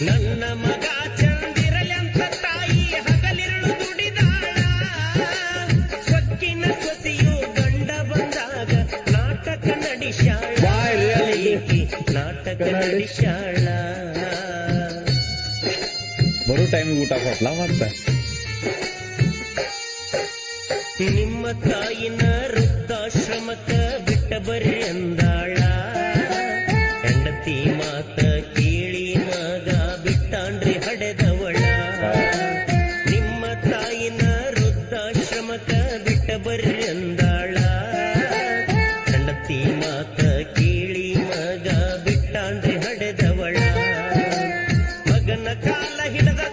ನನ್ನ ಮಗ ಚಂದಿರಲೆಂತ ತಾಯಿ ಹಗಲಿರುಳು ದುಡಿದಾಳ. ಸೊಕ್ಕಿನ ಸೊಸೆಯು ಗಂಡ ಬಂದಾಗ ನಾಟಕ ನಡೆಸ್ಯಾಳ. ನಾಟಕ ನಡೆಸ್ಯಾಳ. ಬರೋ ಟೈಮಿಗೆ ಊಟ ಕೊಟ್ಲ ಮತ್ತೆ ನಿಮ್ಮ ತಾಯಿನ ವೃದ್ಧಾಶ್ರಮಕ್ಕ ಬಿಟ್ಟ ಬರ್ರಿ ಅಂದಾಳ. ಹೆಂಡತಿ ಮಾತ ಕೇಳಿ ಮಗ ಬಿಟ್ಟಾನ್ರಿ ಹಡೆದವಳ. ನಿಮ್ಮ ತಾಯಿನ ವೃದ್ಧಾಶ್ರಮಕ್ಕ ಬಿಟ್ಟ ಬರ್ರಿ ಅಂದಾಳ. ಹೆಂಡತಿ ಮಾತ ಕೇಳಿ ಮಗ ಬಿಟ್ಟಾನ್ರಿ ಹಡೆದವಳ. ಮಗನ ಕಾಲ ಹಿಡದ